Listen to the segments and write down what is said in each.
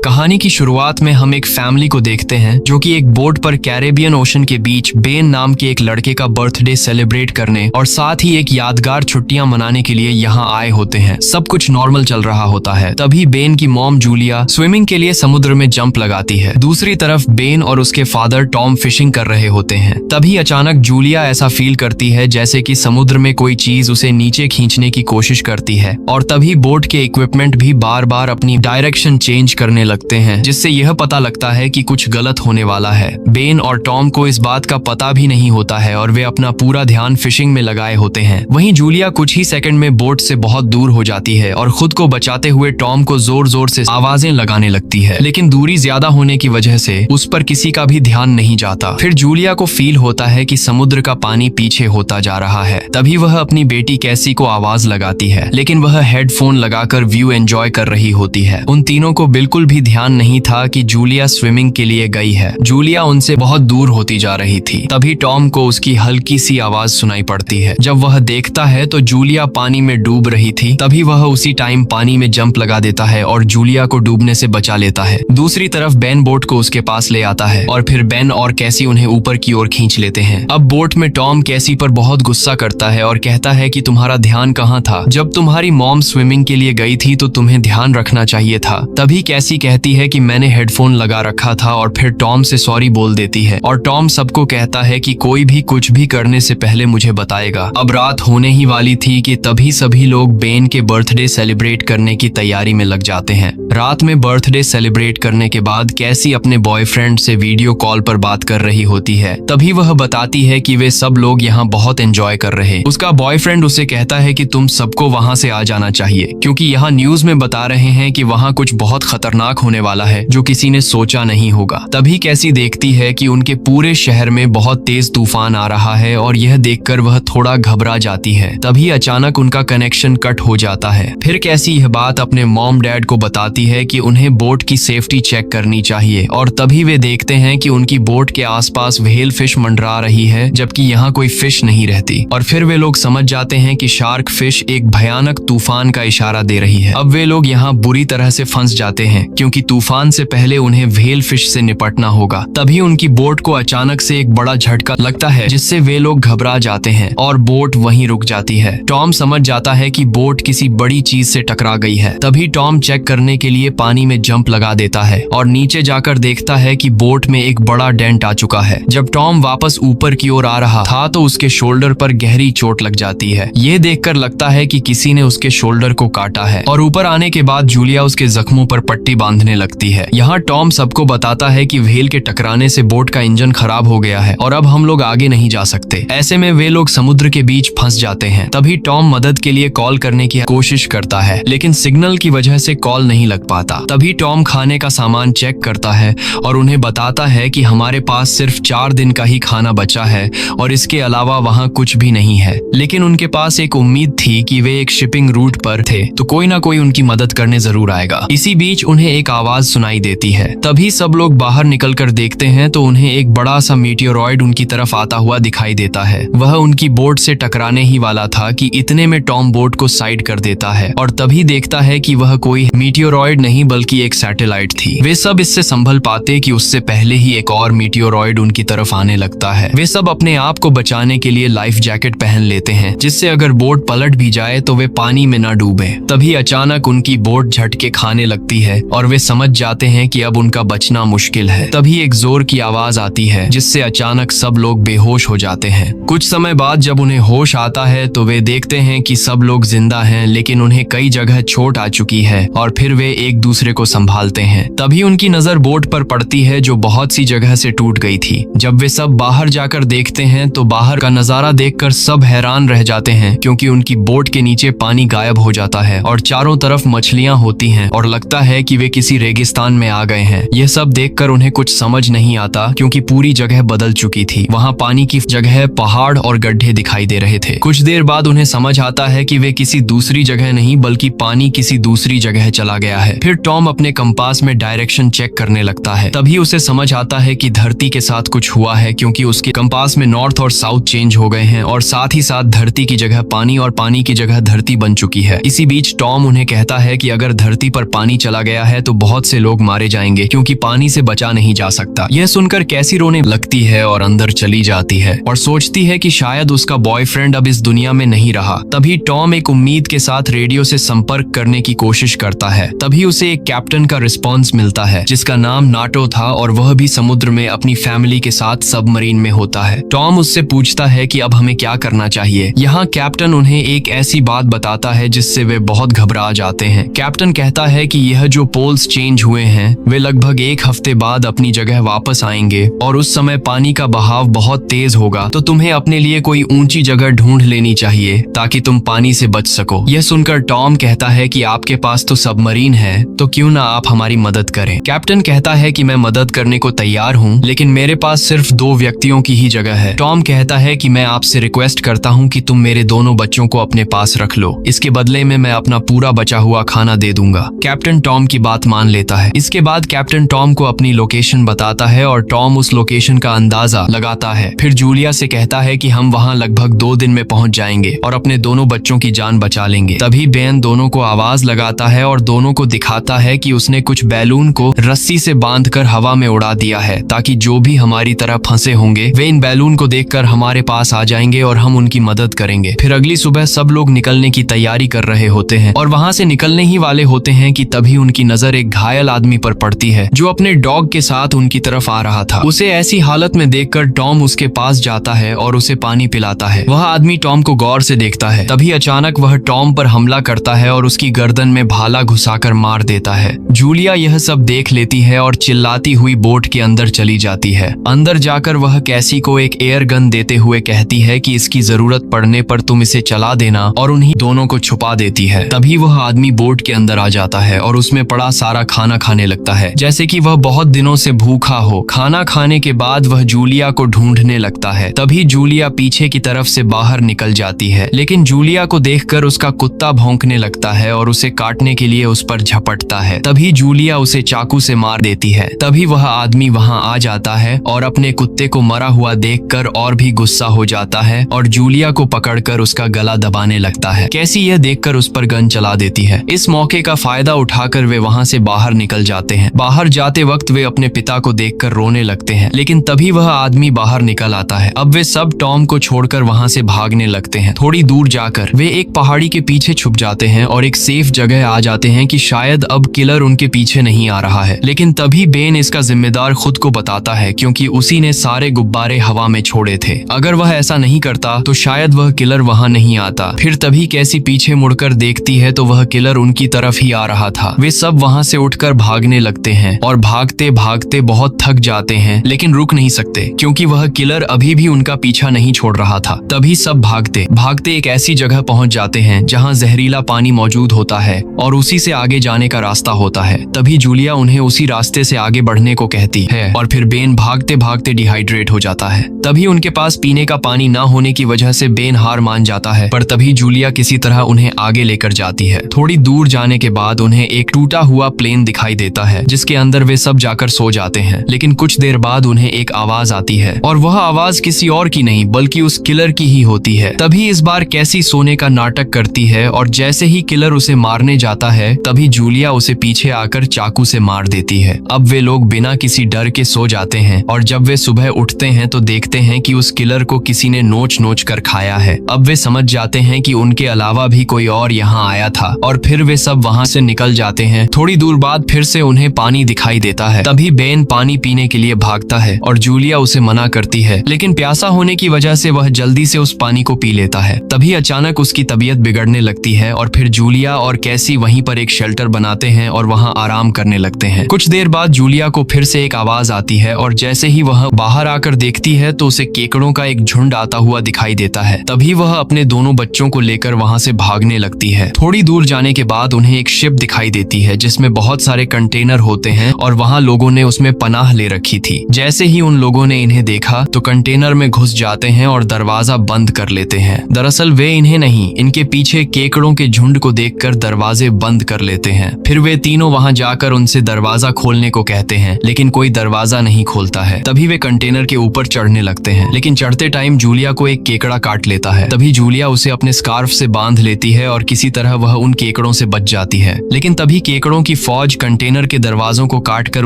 कहानी की शुरुआत में हम एक फैमिली को देखते हैं जो कि एक बोट पर कैरेबियन ओशन के बीच बेन नाम के एक लड़के का बर्थडे सेलिब्रेट करने और साथ ही एक यादगार छुट्टियां मनाने के लिए यहाँ आए होते हैं। सब कुछ नॉर्मल चल रहा होता है। तभी बेन की मॉम जूलिया स्विमिंग के लिए समुद्र में जंप लगाती है। दूसरी तरफ बेन और उसके फादर टॉम फिशिंग कर रहे होते हैं। तभी अचानक जूलिया ऐसा फील करती है जैसे कि समुद्र में कोई चीज उसे नीचे खींचने की कोशिश करती है और तभी बोट के इक्विपमेंट भी बार बार अपनी डायरेक्शन चेंज करने लगते हैं, जिससे यह पता लगता है कि कुछ गलत होने वाला है। बेन और टॉम को इस बात का पता भी नहीं होता है और वे अपना पूरा ध्यान फिशिंग में लगाए होते हैं। वहीं जूलिया कुछ ही सेकंड में बोट से बहुत दूर हो जाती है और खुद को बचाते हुए टॉम को जोर जोर से आवाजें लगाने लगती है, लेकिन दूरी ज्यादा होने की वजह से उस पर किसी का भी ध्यान नहीं जाता। फिर जूलिया को फील होता है कि समुद्र का पानी पीछे होता जा रहा है। तभी वह अपनी बेटी कैसी को आवाज लगाती है, लेकिन वह हेडफोन लगाकर व्यू एंजॉय कर रही होती है। उन तीनों को बिल्कुल भी ध्यान नहीं था कि जूलिया स्विमिंग के लिए गई है। जूलिया उनसे बहुत दूर होती जा रही थी। तभी टॉम को उसकी हल्की सी आवाज सुनाई पड़ती है। जब वह देखता है तो जूलिया पानी में डूब रही थी। तभी वह उसी टाइम पानी में जंप लगा देता है और जूलिया को डूबने से बचा लेता है। दूसरी तरफ बेन बोट को उसके पास ले आता है और फिर बेन और कैसी उन्हें ऊपर की ओर खींच लेते हैं। अब बोट में टॉम कैसी पर बहुत गुस्सा करता है और कहता है कि तुम्हारा ध्यान कहाँ था? जब तुम्हारी मॉम स्विमिंग के लिए गई थी तो तुम्हें ध्यान रखना चाहिए था। तभी कैसी कहती है कि मैंने हेडफोन लगा रखा था और फिर टॉम से सॉरी बोल देती है और टॉम सबको कहता है कि कोई भी कुछ भी करने से पहले मुझे बताएगा। अब रात होने ही वाली थी कि तभी सभी लोग बेन के बर्थडे सेलिब्रेट करने की तैयारी में लग जाते हैं। रात में बर्थडे सेलिब्रेट करने के बाद कैसी अपने बॉयफ्रेंड से वीडियो कॉल पर बात कर रही होती है। तभी वह बताती है कि वे सब लोग यहाँ बहुत एंजॉय कर रहे। उसका बॉयफ्रेंड उसे कहता है कि तुम सबको वहाँ से आ जाना चाहिए क्योंकि यहाँ न्यूज में बता रहे हैं कि वहाँ कुछ बहुत खतरनाक होने वाला है जो किसी ने सोचा नहीं होगा। तभी कैसी देखती है कि उनके पूरे शहर में बहुत तेज तूफान आ रहा है और यह देखकर वह थोड़ा घबरा जाती है। तभी अचानक उनका कनेक्शन कट हो जाता है। फिर कैसी यह बात अपने मॉम डैड को बताती है कि उन्हें बोट की सेफ्टी चेक करनी चाहिए और तभी वे देखते हैं कि उनकी बोट के आसपास व्हेल फिश मंडरा रही है जबकि यहाँ कोई फिश नहीं रहती। और फिर वे लोग समझ जाते हैं कि शार्क फिश एक भयानक तूफान का इशारा दे रही है। अब वे लोग यहाँ बुरी तरह से फंस जाते हैं क्योंकि तूफान से पहले उन्हें व्हेल फिश से निपटना होगा। तभी उनकी बोट को अचानक से एक बड़ा झटका लगता है जिससे वे लोग घबरा जाते हैं और बोट वहीं रुक जाती है। टॉम समझ जाता है कि बोट किसी बड़ी चीज से टकरा गई है। तभी टॉम चेक करने के लिए पानी में जंप लगा देता है और नीचे जाकर देखता है कि बोट में एक बड़ा डेंट आ चुका है। जब टॉम वापस ऊपर की ओर आ रहा था तो उसके शोल्डर पर गहरी चोट लग जाती है। ये देखकर लगता है कि किसी ने उसके शोल्डर को काटा है और ऊपर आने के बाद जूलिया उसके जख्मों पर पट्टी बांधने लगती है। यहाँ टॉम सबको बताता है कि व्हेल के टकराने से बोट का इंजन खराब हो गया है और अब हम लोग आगे नहीं जा सकते। ऐसे में वे लोग समुद्र के बीच फंस जाते हैं। तभी टॉम मदद के लिए कॉल करने की कोशिश करता है लेकिन सिग्नल की वजह से कॉल नहीं लग पाता। तभी टॉम खाने का सामान चेक करता है और उन्हें बताता है कि हमारे पास सिर्फ 4 दिन का ही खाना बचा है और इसके अलावा वहाँ कुछ भी नहीं है। लेकिन उनके पास एक उम्मीद थी कि वे एक शिपिंग रूट पर थे तो कोई ना कोई उनकी मदद करने जरूर आएगा। इसी बीच उन्हें एक आवाज सुनाई देती है। तभी सब लोग बाहर निकलकर देखते हैं तो उन्हें एक बड़ा सा मीटियोरॉइड उनकी तरफ आता हुआ दिखाई देता है। वह उनकी बोट से टकराने ही वाला था कि इतने में टॉम बोट को साइड कर देता है और तभी देखता है कि वह कोई मीटियोरॉइड नहीं बल्कि एक सैटेलाइट थी। वे सब इससे संभल पाते कि उससे पहले ही एक और मीटियोरॉइड उनकी तरफ आने लगता है। वे सब अपने आप को बचाने के लिए लाइफ जैकेट पहन लेते हैं जिससे अगर बोट पलट भी जाए तो वे पानी में न डूबे। तभी अचानक उनकी बोट झटके खाने लगती है और वे समझ जाते हैं कि अब उनका बचना मुश्किल है। तभी एक जोर की आवाज आती है जिससे अचानक सब लोग बेहोश हो जाते हैं। कुछ समय बाद जब उन्हें होश आता है तो वे देखते हैं कि सब लोग जिंदा हैं लेकिन उन्हें कई जगह चोट आ चुकी है और फिर वे एक दूसरे को संभालते हैं। तभी उनकी नजर बोट पर पड़ती है जो बहुत सी जगह से टूट गई थी। जब वे सब बाहर जाकर देखते हैं तो बाहर का नजारा देखकर सब हैरान रह जाते हैं क्योंकि उनकी बोट के नीचे पानी गायब हो जाता है और चारों तरफ मछलियां होती हैं और लगता है कि वे किसी रेगिस्तान में आ गए हैं। यह सब देखकर उन्हें कुछ समझ नहीं आता क्योंकि पूरी जगह बदल चुकी थी। वहाँ पानी की जगह पहाड़ और गड्ढे दिखाई दे रहे थे। कुछ देर बाद उन्हें समझ आता है कि वे किसी दूसरी जगह नहीं बल्कि पानी किसी दूसरी जगह चला गया है। फिर टॉम अपने कंपास में डायरेक्शन चेक करने लगता है। तभी उसे समझ आता है कि धरती के साथ कुछ हुआ है क्योंकि उसके कंपास में नॉर्थ और साउथ चेंज हो गए हैं और साथ ही साथ धरती की जगह पानी और पानी की जगह धरती बन चुकी है। इसी बीच टॉम उन्हें कहता है कि अगर धरती पर पानी चला गया है तो तो बहुत से लोग मारे जाएंगे क्योंकि पानी से बचा नहीं जा सकता। यह सुनकर कैसी रोने लगती है और अंदर चली जाती है और सोचती है कि शायद उसका बॉयफ्रेंड अब इस दुनिया में नहीं रहा। तभी टॉम एक उम्मीद के साथ रेडियो से संपर्क करने की कोशिश करता है। तभी उसे एक कैप्टन का रिस्पॉन्स मिलता है जिसका नाम नाटो था और वह भी समुद्र में अपनी फैमिली के साथ सबमरीन में होता है। टॉम उससे पूछता है कि अब हमें क्या करना चाहिए। यहाँ कैप्टन उन्हें एक ऐसी बात बताता है जिससे वे बहुत घबरा जाते हैं। कैप्टन कहता है कि यह जो पोल्स चेंज हुए हैं वे लगभग एक हफ्ते बाद अपनी जगह वापस आएंगे और उस समय पानी का बहाव बहुत तेज होगा, तो तुम्हें अपने लिए कोई ऊंची जगह ढूंढ लेनी चाहिए ताकि तुम पानी से बच सको। यह सुनकर टॉम कहता है कि आपके पास तो सबमरीन है, तो क्यों ना आप हमारी मदद करें। कैप्टन कहता है कि मैं मदद करने को तैयार हूँ, लेकिन मेरे पास सिर्फ 2 व्यक्तियों की ही जगह है। टॉम कहता है कि मैं आपसे रिक्वेस्ट करता हूँ कि तुम मेरे दोनों बच्चों को अपने पास रख लो, इसके बदले में मैं अपना पूरा बचा हुआ खाना दे दूंगा। कैप्टन टॉम की बात मान लेता है। इसके बाद कैप्टन टॉम को अपनी लोकेशन बताता है और टॉम उस लोकेशन का अंदाजा लगाता है। फिर जूलिया से कहता है कि हम वहाँ लगभग 2 दिन में पहुँच जाएंगे और अपने दोनों बच्चों की जान बचा लेंगे। तभी बेन दोनों को आवाज लगाता है और दोनों को दिखाता है कि उसने कुछ बैलून को रस्सी से बांधकर हवा में उड़ा दिया है ताकि जो भी हमारी तरह फंसे होंगे वे इन बैलून को देखकर हमारे पास आ जाएंगे और हम उनकी मदद करेंगे। फिर अगली सुबह सब लोग निकलने की तैयारी कर रहे होते हैं और वहाँ से निकलने ही वाले होते हैं कि तभी उनकी नजर एक घायल आदमी पर पड़ती है जो अपने डॉग के साथ उनकी तरफ आ रहा था। उसे ऐसी हालत में देखकर टॉम उसके पास जाता है और उसे पानी पिलाता है। वह आदमी टॉम को गौर से देखता है। तभी अचानक वह टॉम पर हमला करता है और उसकी गर्दन में भाला घुसाकर मार देता है। जूलिया यह सब देख लेती है और चिल्लाती हुई बोट के अंदर चली जाती है। अंदर जाकर वह कैसी को एक एयर गन देते हुए कहती है कि इसकी जरूरत पड़ने पर तुम इसे चला देना और उन्हीं दोनों को छुपा देती है। तभी वह आदमी बोट के अंदर आ जाता है और उसमें पड़ा सारा खाना खाने लगता है जैसे कि वह बहुत दिनों से भूखा हो। खाना खाने के बाद वह जूलिया को ढूंढने लगता है। तभी जूलिया पीछे की तरफ से बाहर निकल जाती है, लेकिन जूलिया को देखकर उसका कुत्ता भौंकने लगता है और उसे काटने के लिए उस पर झपटता है। तभी जूलिया उसे चाकू से मार देती है। तभी वह आदमी वहां आ जाता है और अपने कुत्ते को मरा हुआ देखकर और भी गुस्सा हो जाता है और जूलिया को पकड़कर उसका गला दबाने लगता है। कैसी यह देखकर उस पर गन चला देती है। इस मौके का फायदा उठाकर वे वहां से बाहर निकल जाते हैं। बाहर जाते वक्त वे अपने पिता को देखकर रोने लगते हैं, लेकिन तभी वह आदमी बाहर निकल आता है। अब वे सब टॉम को छोड़कर वहां से भागने लगते हैं। थोड़ी दूर जाकर वे एक पहाड़ी के पीछे छुप जाते हैं और एक सेफ जगह आ जाते हैं कि शायद अब किलर उनके पीछे नहीं आ रहा है। लेकिन तभी बेन इसका जिम्मेदार खुद को बताता है क्योंकि उसी ने सारे गुब्बारे हवा में छोड़े थे। अगर वह ऐसा नहीं करता तो शायद वह किलर वहां नहीं आता। फिर तभी कैसी पीछे मुड़कर देखती है तो वह किलर उनकी तरफ ही आ रहा था। वे सब वहां से उठकर भागने लगते हैं और भागते भागते बहुत थक जाते हैं, लेकिन रुक नहीं सकते क्योंकि वह किलर अभी भी उनका पीछा नहीं छोड़ रहा था। तभी सब भागते भागते एक ऐसी जगह पहुंच जाते हैं जहां जहरीला पानी मौजूद होता है और उसी से आगे जाने का रास्ता होता है। तभी जूलिया उन्हें उसी रास्ते से आगे बढ़ने को कहती है और फिर बेन भागते भागते डिहाइड्रेट हो जाता है। तभी उनके पास पीने का पानी न होने की वजह से बेन हार मान जाता है, पर तभी जूलिया किसी तरह उन्हें आगे लेकर जाती है। थोड़ी दूर जाने के बाद उन्हें एक टूटा हुआ प्लेन दिखाई देता है जिसके अंदर वे सब जाकर सो जाते हैं। लेकिन कुछ देर बाद उन्हें एक आवाज आती है और वह आवाज किसी और की नहीं बल्कि उस किलर की ही होती है। तभी इस बार कैसी सोने का नाटक करती है और जैसे ही किलर उसे मारने जाता है तभी जूलिया उसे पीछे आकर चाकू से मार देती है। अब वे लोग बिना किसी डर के सो जाते हैं और जब वे सुबह उठते हैं तो देखते हैं कि उस किलर को किसी ने नोच नोच कर खाया है। अब वे समझ जाते हैं कि उनके अलावा भी कोई और यहाँ आया था और फिर वे सब वहाँ से निकल जाते हैं। थोड़ी दूर बाद फिर से उन्हें पानी दिखाई देता है। तभी बेन पानी पीने के लिए भागता है और जूलिया उसे मना करती है, लेकिन प्यासा होने की वजह से वह जल्दी से उस पानी को पी लेता है। तभी अचानक उसकी तबीयत बिगड़ने लगती है और फिर जूलिया और कैसी वहीं पर एक शेल्टर बनाते हैं और वहाँ आराम करने लगते हैं। कुछ देर बाद जूलिया को फिर से एक आवाज आती है और जैसे ही वह बाहर आकर देखती है तो उसे केकड़ों का एक झुंड आता हुआ दिखाई देता है। तभी वह अपने दोनों बच्चों को लेकर वहाँ से भागने लगती है। थोड़ी दूर जाने के बाद उन्हें एक शिप दिखाई देती है जिसमें बहुत सारे कंटेनर होते हैं और वहाँ लोगों ने उसमें पनाह ले रखी थी। जैसे ही उन लोगों ने इन्हें देखा तो कंटेनर में घुस जाते हैं और दरवाजा बंद कर लेते हैं। दरअसल वे इन्हें नहीं, इनके पीछे केकड़ों के झुंड को देखकर दरवाजे बंद कर लेते हैं। फिर वे तीनों वहां जाकर उनसे दरवाजा खोलने को कहते हैं, लेकिन कोई दरवाजा नहीं खोलता है। तभी वे कंटेनर के ऊपर चढ़ने लगते हैं, लेकिन चढ़ते टाइम जूलिया को एक केकड़ा काट लेता है। तभी जूलिया उसे अपने स्कार्फ से बांध लेती है और किसी तरह वह उन केकड़ों से बच जाती है। लेकिन तभी केकड़ों की फौज कंटेनर के दरवाजों को काटकर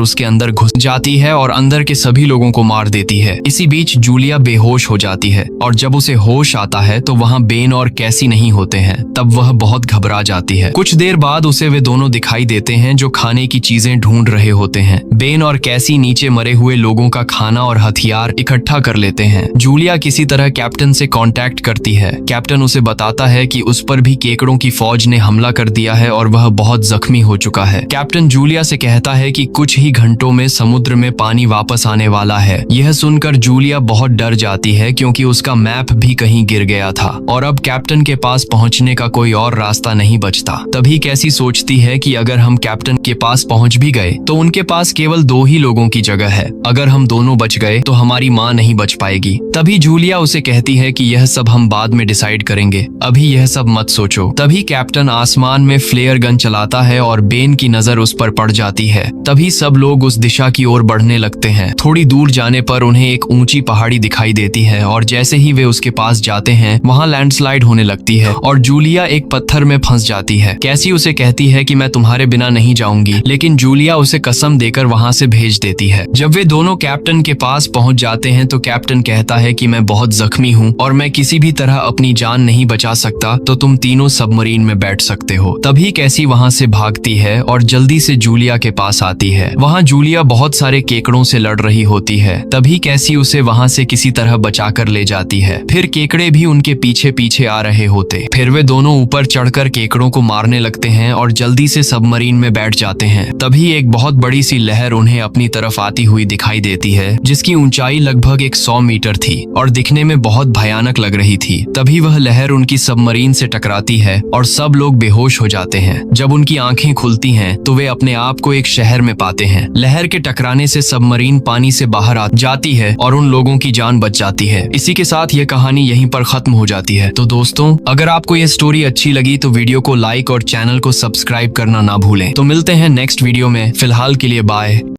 उसके अंदर घुस जाती है और अंदर के सभी लोगों को मार देती है। इसी बीच जूलिया बेहोश हो जाती है और जब उसे होश आता है तो वहाँ बेन और कैसी नहीं होते हैं। तब वह बहुत घबरा जाती है। कुछ देर बाद उसे वे दोनों दिखाई देते हैं जो खाने की चीजें ढूंढ रहे होते हैं। बेन और कैसी नीचे मरे हुए लोगों का खाना और हथियार इकट्ठा कर लेते हैं। जूलिया किसी तरह कैप्टन से कांटेक्ट करती है। कैप्टन उसे बताता है कि उस पर भी केकड़ों की फौज ने हमला कर दिया है और वह बहुत जख्मी हो चुका है। कैप्टन जूलिया से कहता है कि कुछ ही घंटों में समुद्र में पानी वापस आने वाला है। यह सुनकर जूलिया बहुत डर जाती है क्योंकि उसका मैप भी कहीं गिर गया था और अब कैप्टन के पास पहुंचने का कोई और रास्ता नहीं बचता। तभी कैसी सोचती है कि अगर हम कैप्टन के पास पहुंच भी गए तो उनके पास केवल 2 ही लोगों की जगह है। अगर हम दोनों बच गए तो हमारी माँ नहीं बच पाएगी। तभी जूलिया उसे कहती है कि यह सब हम बाद में डिसाइड करेंगे, अभी यह सब मत सोचो। तभी कैप्टन आसमान में फ्लेयर गन चलाता है और बेन की नजर उस पर पड़ जाती है। तभी सब लोग उस दिशा की ओर बढ़ने लगते हैं। थोड़ी दूर जाने पर उन्हें एक ऊंची पहाड़ी दिखाई देती है और जैसे ही वे उसके पास जाते हैं वहाँ लैंडस्लाइड होने लगती है और जूलिया एक पत्थर में फंस जाती है। कैसी उसे कहती है कि मैं तुम्हारे बिना नहीं जाऊंगी, लेकिन जूलिया उसे कसम देकर वहाँ से भेज देती है। जब वे दोनों कैप्टन के पास पहुँच जाते हैं तो कैप्टन कहता है कि मैं बहुत जख्मी हूँ और मैं किसी भी तरह अपनी जान नहीं बचा सकता, तो तुम तीनों सबमरीन में बैठ सकते हो। तभी कैसी वहाँ से भागती है और जल्दी से जूलिया के पास आती है। वहाँ जूलिया बहुत सारे केकड़ों से लड़ रही होती है। तभी कैसी उसे वहाँ से किसी तरह बचा कर ले जाती है। फिर केकड़े भी उनके पीछे पीछे आ रहे होते। फिर वे दोनों ऊपर चढ़कर केकड़ों को मारने लगते हैं और जल्दी से सबमरीन में बैठ जाते हैं। तभी एक बहुत बड़ी सी लहर उन्हें अपनी तरफ आती हुई दिखाई देती है, जिसकी ऊंचाई लगभग 100 मीटर थी और दिखने में बहुत भयानक लग रही थी। तभी वह लहर उनकी सबमरीन से टकराती है और सब लोग बेहोश हो जाते हैं। जब उनकी आंखें खुलती हैं तो वे अपने आप को एक शहर में पाते हैं। लहर के टकराने से सबमरीन पानी से बाहर आ जाती है और उन लोगों की जान बच जाती है। इसी के साथ ये कहानी यहीं पर खत्म हो जाती है। तो दोस्तों, अगर आपको ये स्टोरी अच्छी लगी तो वीडियो को लाइक और चैनल को सब्सक्राइब करना ना भूलें। तो मिलते हैं नेक्स्ट वीडियो में। फिलहाल के लिए बाय।